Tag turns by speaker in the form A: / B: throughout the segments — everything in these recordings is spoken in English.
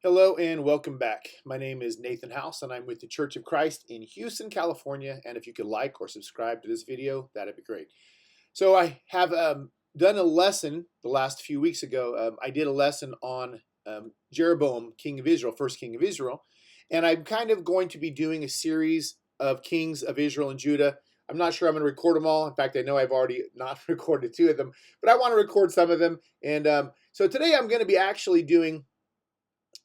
A: Hello and welcome back. My name is Nathan House and I'm with the Church of Christ in Houston, California. And if you could like or subscribe to this video, that'd be great. So I have done a lesson the last few weeks ago. I did a lesson on Jeroboam, king of Israel, first king of Israel. And I'm kind of going to be doing a series of kings of Israel and Judah. I'm not sure I'm going to record them all. In fact, I know I've already not recorded two of them, but I want to record some of them. And so today I'm going to be actually doing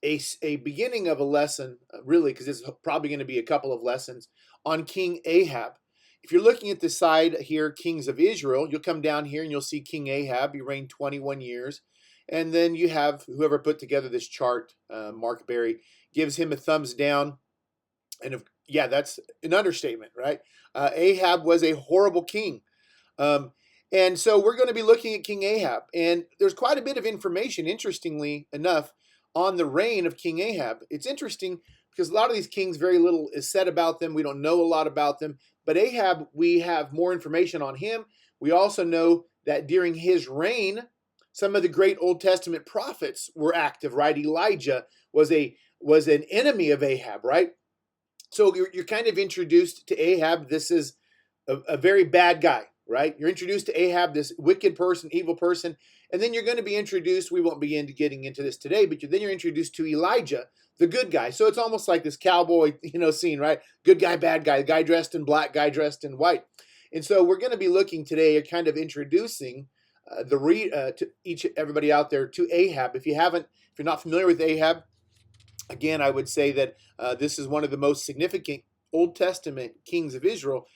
A: a beginning of a lesson, really, because this is probably going to be a couple of lessons on King Ahab. If you're looking at the side here, kings of Israel, you'll come down here and you'll see King Ahab. He reigned 21 years. And then you have whoever put together this chart, Mark Berry, gives him a thumbs down. And yeah, that's an understatement, right? Ahab was a horrible king. And so we're going to be looking at King Ahab. And there's quite a bit of information, interestingly enough, on the reign of King Ahab. It's interesting because a lot of these kings, very little is said about them. We don't know a lot about them. But Ahab, we have more information on him. We also know that during his reign, some of the great Old Testament prophets were active, right? Elijah was an enemy of Ahab, right? So you're kind of introduced to Ahab. This is a very bad guy, right? You're introduced to Ahab, this wicked person, evil person. And then you're going to be introduced, we won't begin to getting into this today, but then you're introduced to Elijah, the good guy. So it's almost like this cowboy, scene, right? Good guy, bad guy, the guy dressed in black, guy dressed in white. And so we're going to be looking today at kind of introducing to everybody out there to Ahab. If you're not familiar with Ahab, again, I would say that this is one of the most significant Old Testament kings of Israel,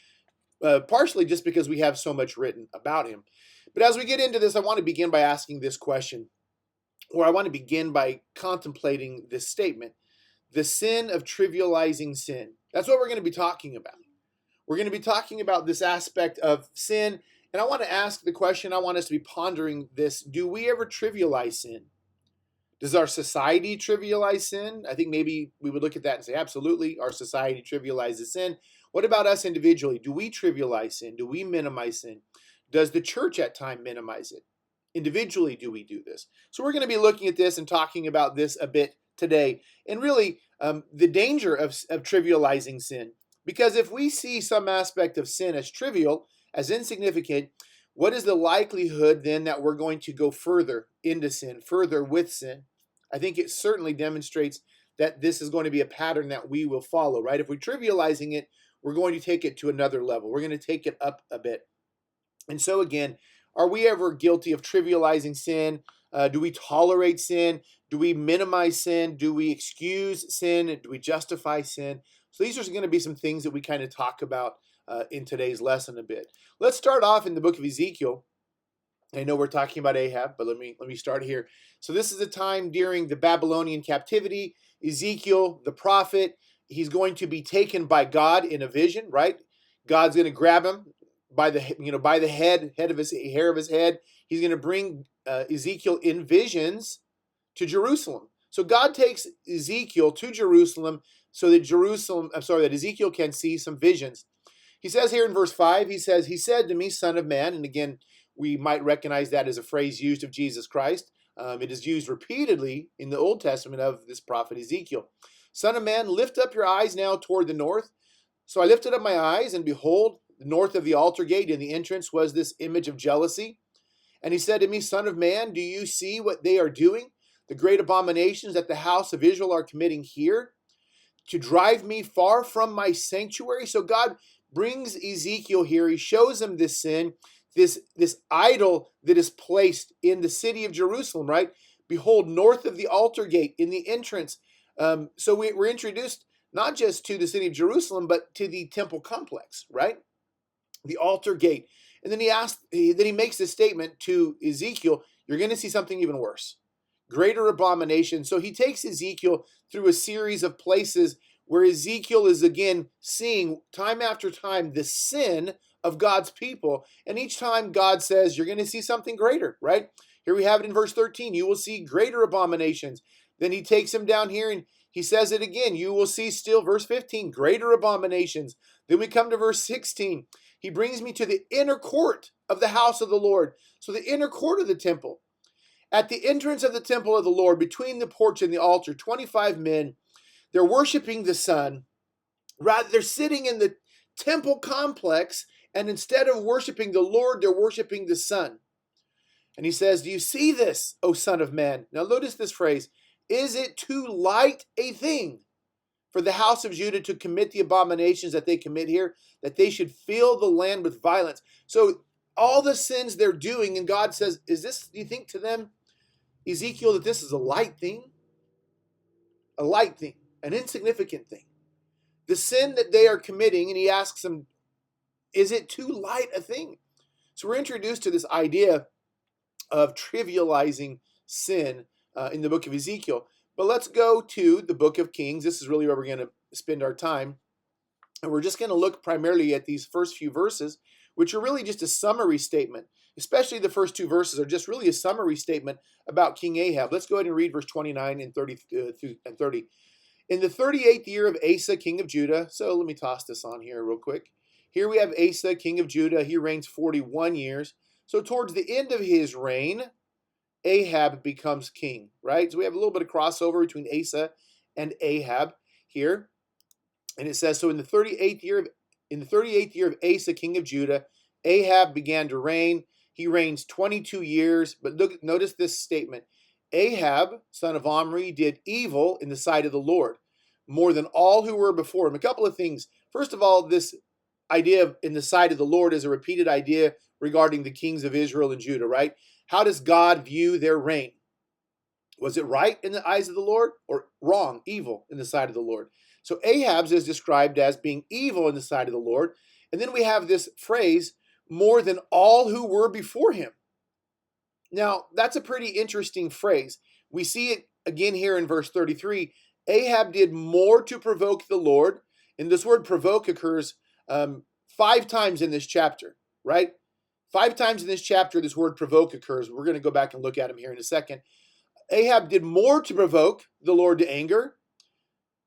A: partially just because we have so much written about him. But as we get into this, I want to begin by asking this question, or I want to begin by contemplating this statement: the sin of trivializing sin. That's what we're going to be talking about. We're going to be talking about this aspect of sin, and I want to ask the question, I want us to be pondering this: do we ever trivialize sin? Does our society trivialize sin? I think maybe we would look at that and say, absolutely, our society trivializes sin. What about us individually? Do we trivialize sin? Do we minimize sin? Does the church at times minimize it? Individually, do we do this? So we're going to be looking at this and talking about this a bit today. And really, the danger of trivializing sin. Because if we see some aspect of sin as trivial, as insignificant, what is the likelihood then that we're going to go further into sin, further with sin? I think it certainly demonstrates that this is going to be a pattern that we will follow, right? If we're trivializing it, we're going to take it to another level. We're going to take it up a bit. And so again, are we ever guilty of trivializing sin? Do we tolerate sin? Do we minimize sin? Do we excuse sin? Do we justify sin? So these are going to be some things that we kind of talk about in today's lesson a bit. Let's start off in the book of Ezekiel. I know we're talking about Ahab, but let me start here. So this is a time during the Babylonian captivity. Ezekiel, the prophet, he's going to be taken by God in a vision, right? God's going to grab him by the hair of his head. He's going to bring Ezekiel in visions to Jerusalem. So God takes Ezekiel to Jerusalem so that Ezekiel can see some visions. He says here in verse 5, he said to me, son of man, and again, we might recognize that as a phrase used of Jesus Christ. It is used repeatedly in the Old Testament of this prophet Ezekiel. Son of man, lift up your eyes now toward the north. So I lifted up my eyes, and behold, north of the altar gate in the entrance was this image of jealousy. And he said to me, son of man, do you see what they are doing? The great abominations that the house of Israel are committing here to drive me far from my sanctuary. So God brings Ezekiel here. He shows him this sin, this idol that is placed in the city of Jerusalem, right? Behold, north of the altar gate in the entrance. So we're introduced not just to the city of Jerusalem, but to the temple complex, right? The altar gate. And then he makes this statement to Ezekiel, you're going to see something even worse. Greater abomination. So he takes Ezekiel through a series of places where Ezekiel is again seeing time after time the sin of God's people. And each time God says, you're going to see something greater, right? Here we have it in verse 13. You will see greater abominations. Then he takes him down here and he says it again. You will see still, verse 15, greater abominations. Then we come to verse 16. He brings me to the inner court of the house of the Lord. So the inner court of the temple. At the entrance of the temple of the Lord, between the porch and the altar, 25 men, they're worshiping the sun. Rather, they're sitting in the temple complex, and instead of worshiping the Lord, they're worshiping the sun. And he says, do you see this, O Son of Man? Now notice this phrase, is it too light a thing for the house of Judah to commit the abominations that they commit here, that they should fill the land with violence? So all the sins they're doing, and God says, is this, do you think to them, Ezekiel, that this is a light thing? A light thing, an insignificant thing. The sin that they are committing, and he asks them, is it too light a thing? So we're introduced to this idea of trivializing sin in the book of Ezekiel. But let's go to the book of Kings. This is really where we're going to spend our time. And we're just going to look primarily at these first few verses, which are really just a summary statement. Especially the first two verses are just really a summary statement about King Ahab. Let's go ahead and read verse 29 and 30 and 30. In the 38th year of Asa, king of Judah, so let me toss this on here real quick. Here we have Asa, king of Judah. He reigns 41 years. So towards the end of his reign, Ahab becomes king, right? So we have a little bit of crossover between Asa and Ahab here. And it says, so in the 38th year of Asa, king of Judah, Ahab began to reign. He reigns 22 years. But notice this statement. Ahab, son of Omri, did evil in the sight of the Lord, more than all who were before him. A couple of things. First of all, this idea of in the sight of the Lord is a repeated idea regarding the kings of Israel and Judah, right? How does God view their reign? Was it right in the eyes of the Lord or wrong, evil in the sight of the Lord? So Ahab's is described as being evil in the sight of the Lord. And then we have this phrase, more than all who were before him. Now, that's a pretty interesting phrase. We see it again here in verse 33. Ahab did more to provoke the Lord. And this word provoke occurs 5 times in this chapter, right? 5 times in this chapter, this word provoke occurs. We're going to go back and look at him here in a second. Ahab did more to provoke the Lord to anger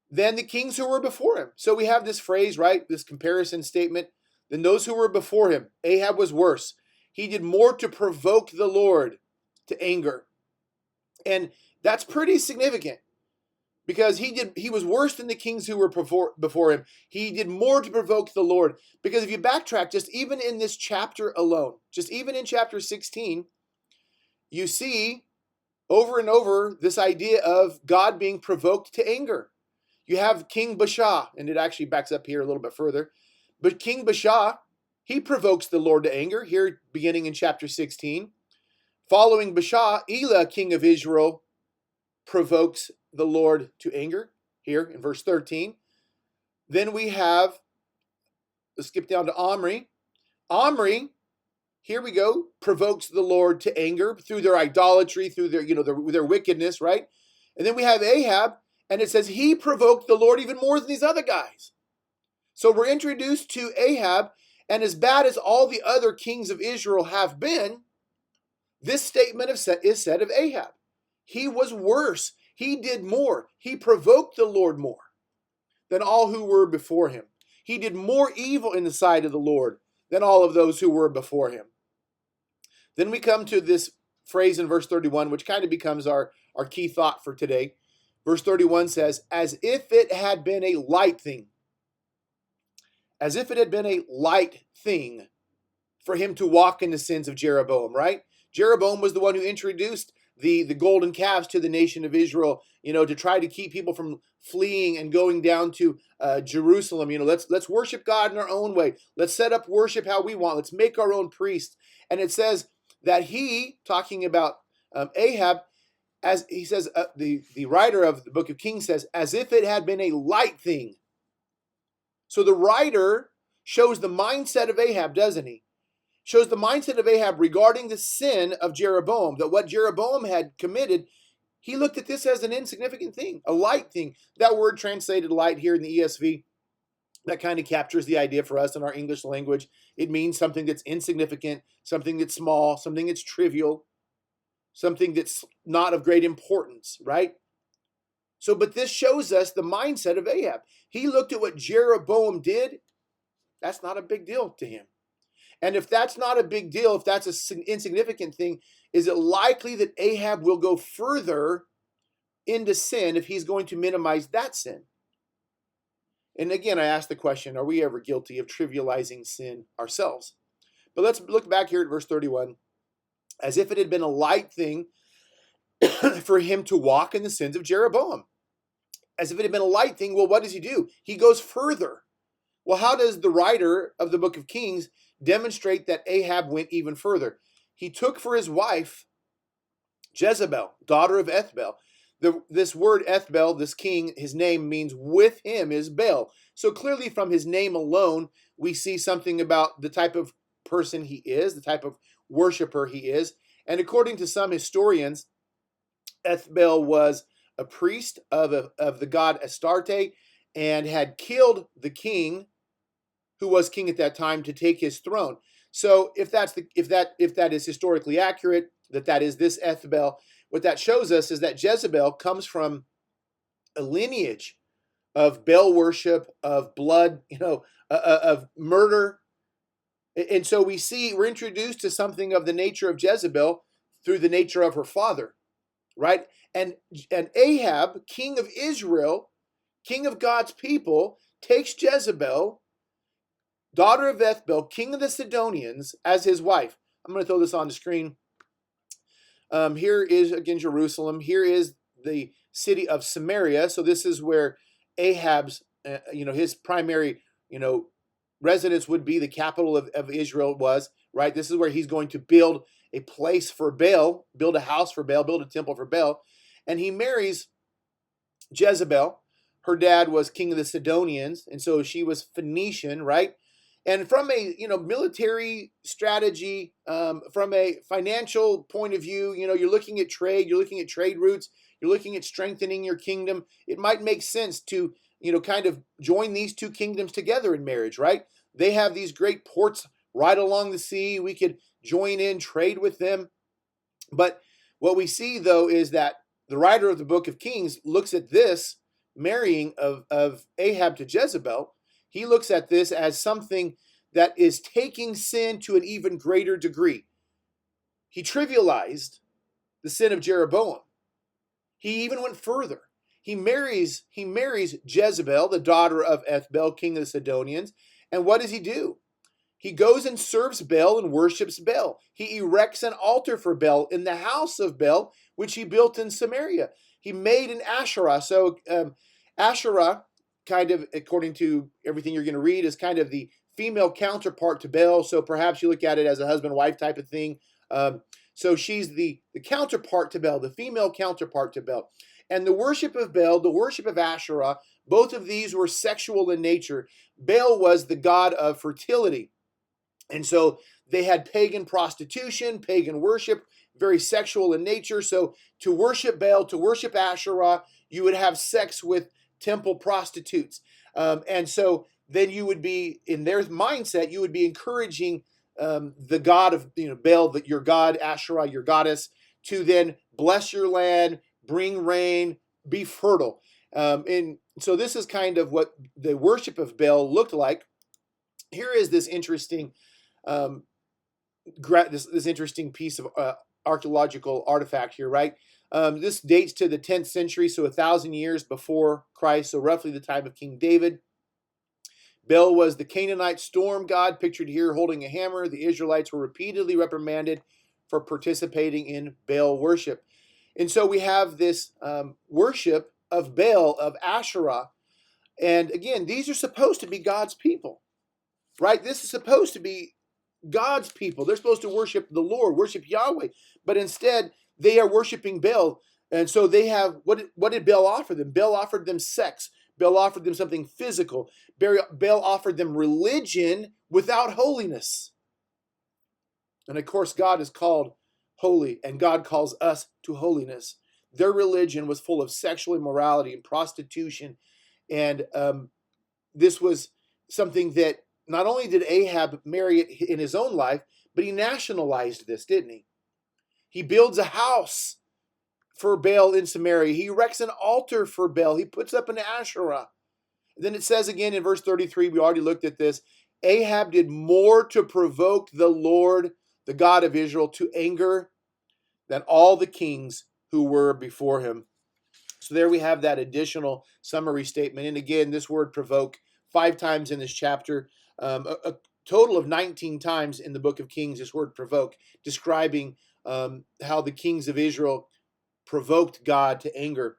A: than the kings who were before him. So we have this phrase, right? This comparison statement. Than those who were before him. Ahab was worse. He did more to provoke the Lord to anger. And that's pretty significant because he was worse than the kings who were before him. He did more to provoke the Lord. Because if you backtrack, just even in this chapter alone, just even in chapter 16, you see over and over this idea of God being provoked to anger. You have King Baasha, and it actually backs up here a little bit further. But King Baasha, he provokes the Lord to anger, here beginning in chapter 16. Following Baasha, Elah, king of Israel, provokes the Lord to anger, here in verse 13. Then we have, let's skip down to Omri. Omri, here we go, provokes the Lord to anger through their idolatry, through their wickedness, right? And then we have Ahab, and it says he provoked the Lord even more than these other guys. So we're introduced to Ahab, and as bad as all the other kings of Israel have been, this statement is said of Ahab. He was worse. He did more. He provoked the Lord more than all who were before him. He did more evil in the sight of the Lord than all of those who were before him. Then we come to this phrase in verse 31, which kind of becomes our key thought for today. Verse 31 says, as if it had been a light thing. As if it had been a light thing for him to walk in the sins of Jeroboam, right? Jeroboam was the one who introduced the golden calves to the nation of Israel, to try to keep people from fleeing and going down to Jerusalem. Let's worship God in our own way. Let's set up worship how we want. Let's make our own priests. And it says that he, talking about Ahab, as he says, the writer of the book of Kings says, as if it had been a light thing. So the writer shows the mindset of Ahab, doesn't he? Shows the mindset of Ahab regarding the sin of Jeroboam, that what Jeroboam had committed, he looked at this as an insignificant thing, a light thing. That word translated light here in the ESV, that kind of captures the idea for us in our English language. It means something that's insignificant, something that's small, something that's trivial, something that's not of great importance, right? So, but this shows us the mindset of Ahab. He looked at what Jeroboam did. That's not a big deal to him. And if that's not a big deal, if that's an insignificant thing, Is it likely that Ahab will go further into sin if he's going to minimize that sin? And again, I ask the question, are we ever guilty of trivializing sin ourselves? But let's look back here at verse 31. As if it had been a light thing for him to walk in the sins of Jeroboam. As if it had been a light thing, well, what does he do? He goes further. Well, how does the writer of the book of Kings demonstrate that Ahab went even further? He took for his wife Jezebel, daughter of Ethbaal. This word Ethbaal, this king, his name means with him is Baal. So clearly from his name alone, we see something about the type of person he is, the type of worshiper he is. And according to some historians, Ethbaal was a priest of the god Astarte and had killed the king who was king at that time to take his throne. So if that is historically accurate, that is this Ethbaal, what that shows us is that Jezebel comes from a lineage of Baal worship, of blood, of murder. And so we're introduced to something of the nature of Jezebel through the nature of her father, right? And Ahab, king of Israel, king of God's people, takes Jezebel, daughter of Ethbaal, king of the Sidonians, as his wife. I'm going to throw this on the screen. Here is, again, Jerusalem. Here is the city of Samaria. So this is where Ahab's, his primary, residence would be. The capital of Israel was, right? This is where he's going to build a place for Baal, build a house for Baal, build a temple for Baal. And he marries Jezebel. Her dad was king of the Sidonians, and so she was Phoenician, right? And from a military strategy, from a financial point of view, you're looking at trade, you're looking at trade routes, you're looking at strengthening your kingdom. It might make sense to kind of join these two kingdoms together in marriage, right? They have these great ports right along the sea. We could join in, trade with them. But what we see, though, is that the writer of the book of Kings looks at this marrying of Ahab to Jezebel. He looks at this as something that is taking sin to an even greater degree. He trivialized the sin of Jeroboam. He even went further. He marries Jezebel, the daughter of Ethbaal, king of the Sidonians. And what does he do? He goes and serves Baal and worships Baal. He erects an altar for Baal in the house of Baal, which he built in Samaria. He made an Asherah. So Asherah, kind of, according to everything you're going to read, is kind of the female counterpart to Baal. So perhaps you look at it as a husband-wife type of thing. So she's the counterpart to Baal, the female counterpart to Baal. And the worship of Baal, the worship of Asherah, both of these were sexual in nature. Baal was the god of fertility. And so they had pagan prostitution, pagan worship, very sexual in nature. So to worship Baal, to worship Asherah, you would have sex with temple prostitutes. And so then you would be, in their mindset, you would be encouraging the god of Baal, your god, Asherah, your goddess, to then bless your land, bring rain, be fertile. And so this is kind of what the worship of Baal looked like. Here is this interesting this interesting piece of archaeological artifact here, right? This dates to the 10th century, so 1,000 years before Christ, so roughly the time of King David. Baal was the Canaanite storm god, pictured here holding a hammer. The Israelites were repeatedly reprimanded for participating in Baal worship. And so we have this worship of Baal, of Asherah. And again, these are supposed to be God's people, right? This is supposed to be God's people. They're supposed to worship the Lord, worship Yahweh. But instead, they are worshiping Baal. And so they have, what did Baal offer them? Baal offered them sex. Baal offered them something physical. Baal offered them religion without holiness. And of course, God is called holy, and God calls us to holiness. Their religion was full of sexual immorality and prostitution. And this was something that not only did Ahab marry it in his own life, but he nationalized this, didn't he? He builds a house for Baal in Samaria. He erects an altar for Baal. He puts up an Asherah. And then it says again in verse 33, we already looked at this, Ahab did more to provoke the Lord, the God of Israel, to anger than all the kings who were before him. So there we have that additional summary statement. And again, this word provoke 5 times in this chapter, a total of 19 times in the book of Kings, this word provoke, describing how the kings of Israel provoked God to anger.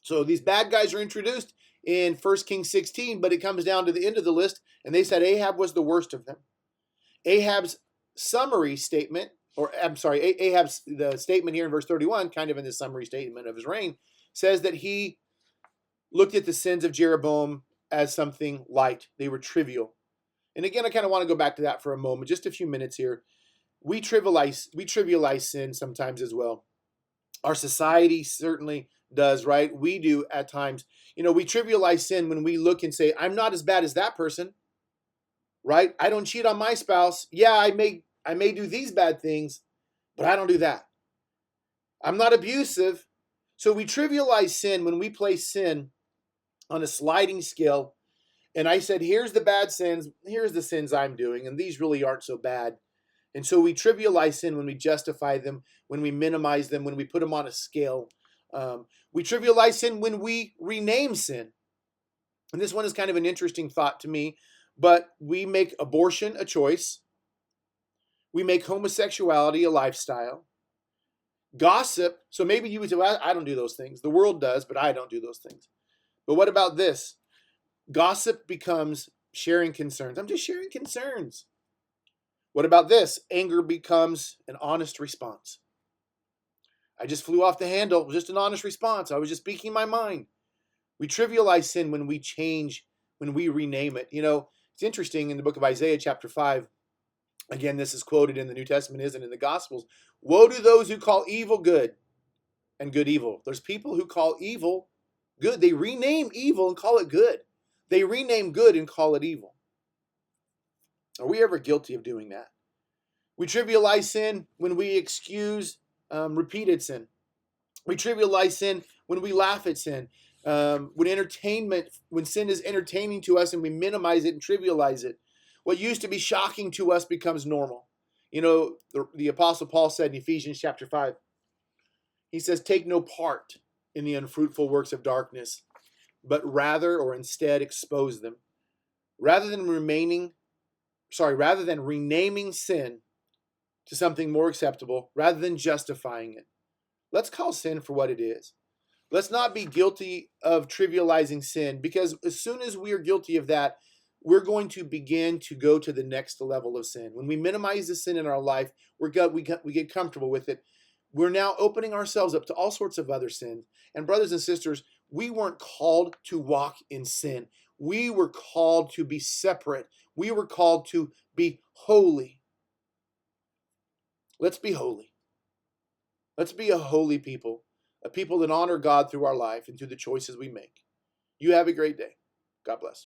A: So these bad guys are introduced in 1 Kings 16, but it comes down to the end of the list, and they said Ahab was the worst of them. Ahab's summary statement, or I'm sorry, Ahab's the statement here in verse 31, kind of in the summary statement of his reign, says that he looked at the sins of Jeroboam as something light. They were trivial. And again, I kind of want to go back to that for a moment, just a few minutes here. We trivialize sin sometimes as well. Our society certainly does, right? We do at times. We trivialize sin when we look and say, I'm not as bad as that person, right? I don't cheat on my spouse. Yeah, I may do these bad things, but I don't do that. I'm not abusive. So we trivialize sin when we place sin on a sliding scale. And I said, here's the bad sins, here's the sins I'm doing, and these really aren't so bad. And so we trivialize sin when we justify them, when we minimize them, when we put them on a scale. We trivialize sin when we rename sin. And this one is kind of an interesting thought to me, but we make abortion a choice. We make homosexuality a lifestyle. Gossip, so maybe you would say, well, I don't do those things. The world does, but I don't do those things. But what about this? Gossip becomes sharing concerns. I'm just sharing concerns. What about this? Anger becomes an honest response. I just flew off the handle. It was just an honest response. I was just speaking my mind. We trivialize sin when we change, when we rename it. It's interesting in the book of Isaiah chapter 5. Again, this is quoted in the New Testament, isn't in the Gospels. Woe to those who call evil good and good evil. There's people who call evil good. They rename evil and call it good. They rename good and call it evil. Are we ever guilty of doing that? We trivialize sin when we excuse repeated sin. We trivialize sin when we laugh at sin. When sin is entertaining to us and we minimize it and trivialize it. What used to be shocking to us becomes normal. The Apostle Paul said in Ephesians chapter 5, he says, take no part in the unfruitful works of darkness, but rather or instead expose them. Rather than renaming sin to something more acceptable, rather than justifying it, let's call sin for what it is. Let's not be guilty of trivializing sin, because as soon as we are guilty of that, we're going to begin to go to the next level of sin. When we minimize the sin in our life, we get comfortable with it. We're now opening ourselves up to all sorts of other sins. And brothers and sisters, we weren't called to walk in sin. We were called to be separate. We were called to be holy. Let's be holy. Let's be a holy people, a people that honor God through our life and through the choices we make. You have a great day. God bless.